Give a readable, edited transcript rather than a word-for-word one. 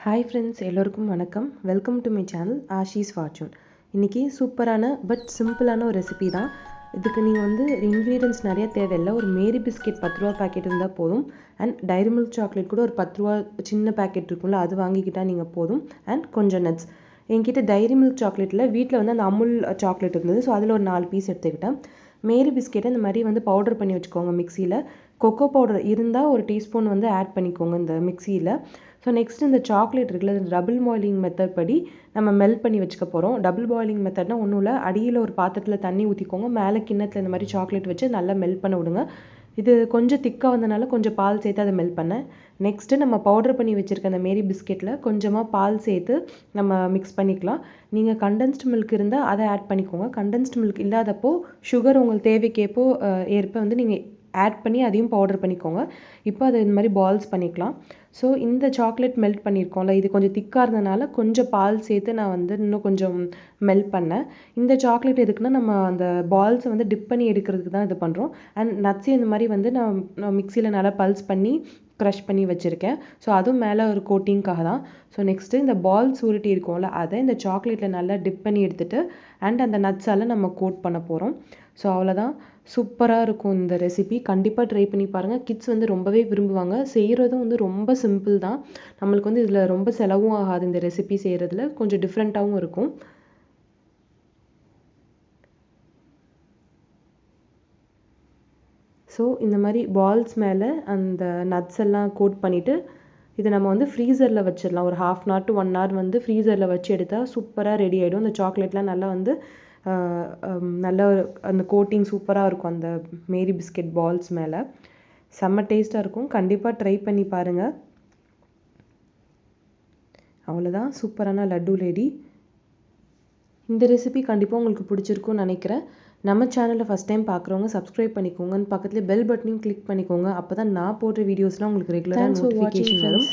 Hi friends, எல்லோருக்கும் வணக்கம். Welcome to my channel ஆஷீஸ் ஃபார்ச்சூன். இன்றைக்கி சூப்பரான பட் சிம்பிளான ஒரு ரெசிபி தான். இதுக்கு நீங்கள் இன்க்ரீடியன்ஸ் நிறைய தேவையில்லை. ஒரு மேரி பிஸ்கெட் 10 ரூபா பேக்கெட் இருந்தால் போதும். அண்ட் டைரி மில்க் சாக்லேட் கூட ஒரு 10 ரூபா சின்ன பேக்கெட் இருக்கும்ல, அது வாங்கிக்கிட்டால் நீங்கள் போதும். அண்ட் கொஞ்சம் நட்ஸ். என்கிட்ட டைரி மில்க் சாக்லேட்டில் வீட்டில் அந்த அமுல் சாக்லேட் இருந்தது. ஸோ அதில் ஒரு 4 பீஸ் எடுத்துக்கிட்டேன். மேரி பிஸ்கெட்டை இந்த மாதிரி பவுடர் பண்ணி வச்சுக்கோங்க மிக்சியில். கொக்கோ பவுடர் இருந்தால் ஒரு டீஸ்பூன் ஆட் பண்ணிக்கோங்க இந்த மிக்சியில். ஸோ நெக்ஸ்ட் இந்த சாக்லேட் இருக்குல்ல, இந்த டபுள் பாயிலிங் மெத்தட் படி நம்ம மெல்ட் பண்ணி வச்சுக்க போகிறோம். டபுள் பாயிலிங் மெத்தட்னா ஒன்றும் இல்லை, அடியில் ஒரு பாத்திரத்தில் தண்ணி ஊற்றிக்கோங்க, மேலே கிண்ணத்தில் இந்த மாதிரி சாக்லேட் வச்சு நல்லா மெல்ட் பண்ண விடுங்க. இது கொஞ்சம் திக்காக வந்தனால கொஞ்சம் பால் சேர்த்து அதை மெல்ட் பண்ணேன். நெக்ஸ்ட்டு நம்ம பவுடர் பண்ணி வச்சுருக்க அந்த மேரி பிஸ்கெட்டில் கொஞ்சமாக பால் சேர்த்து நம்ம மிக்ஸ் பண்ணிக்கலாம். நீங்கள் கண்டென்ஸ்டு மில்க் இருந்தால் அதை ஆட் பண்ணிக்கோங்க. கண்டென்ஸ்டு மில்க் இல்லாதப்போ சுகர் உங்களுக்கு தேவைக்கேற்போ ஏற்ப நீங்கள் ஆட் பண்ணி அதையும் பவுடர் பண்ணிக்கோங்க. இப்போ அதை இந்த மாதிரி பால்ஸ் பண்ணிக்கலாம். ஸோ இந்த சாக்லேட் மெல்ட் பண்ணியிருக்கோம்ல, இது கொஞ்சம் திக்காக இருந்தனால கொஞ்சம் பால் சேர்த்து நான் இன்னும் கொஞ்சம் மெல்ட் பண்ணேன். இந்த சாக்லேட் எதுக்குன்னா, நம்ம அந்த பால்ஸை டிப் பண்ணி எடுக்கிறதுக்கு தான் இது பண்ணுறோம். அண்ட் நட்ஸையும் இந்த மாதிரி நான் மிக்சியில் நல்லா பல்ஸ் பண்ணி க்ரஷ் பண்ணி வச்சுருக்கேன். ஸோ அதுவும் மேலே ஒரு கோட்டிங்காக தான். ஸோ நெக்ஸ்ட்டு இந்த பால்ஸ் உருட்டி இருக்கோம்ல, அதை இந்த சாக்லேட்டில் நல்லா டிப் பண்ணி எடுத்துகிட்டு அண்ட் அந்த நட்ஸால் நம்ம கோட் பண்ண போகிறோம். ஸோ அவ்வளோதான். சூப்பராக இருக்கும் இந்த ரெசிபி. கண்டிப்பாக ட்ரை பண்ணி பாருங்கள். கிட்ஸ் ரொம்பவே விரும்புவாங்க. செய்கிறதும் ரொம்ப சிம்பிள் தான். நம்மளுக்கு இதில் ரொம்ப செலவும் ஆகாது. இந்த ரெசிபி செய்கிறதுல கொஞ்சம் டிஃப்ரெண்ட்டாகவும் இருக்கும். ஸோ இந்த மாதிரி பால்ஸ் மேலே அந்த நட்ஸ் எல்லாம் கோட் பண்ணிவிட்டு இதை நம்ம ஃப்ரீசரில் வச்சிடலாம். ஒரு 1/2 hour to 1 hour ஃப்ரீசரில் வச்சு எடுத்தால் சூப்பராக ரெடி ஆகிடும். அந்த சாக்லேட்லாம் நல்லா நல்ல அந்த கோட்டிங் சூப்பராக இருக்கும் அந்த மேரி பிஸ்கெட் பால்ஸ் மேலே. செம்ம டேஸ்ட்டாக இருக்கும். கண்டிப்பாக ட்ரை பண்ணி பாருங்கள். அவ்வளோதான், சூப்பரான லட்டு ரெடி. இந்த ரெசிபி கண்டிப்பாக உங்களுக்கு பிடிச்சிருக்கும்னு நினைக்கிறேன். நம்ம சேனலில் ஃபஸ்ட் டைம் பார்க்குறவங்க சப்ஸ்கிரைப் பண்ணிக்கோங்க. பக்கத்தில் பெல் பட்டனையும் கிளிக் பண்ணிக்கோங்க. அப்போ தான் நான் போடுற வீடியோஸ்லாம் உங்களுக்கு ரெகுலராக நோட்டிஃபிகேஷன் வரும்.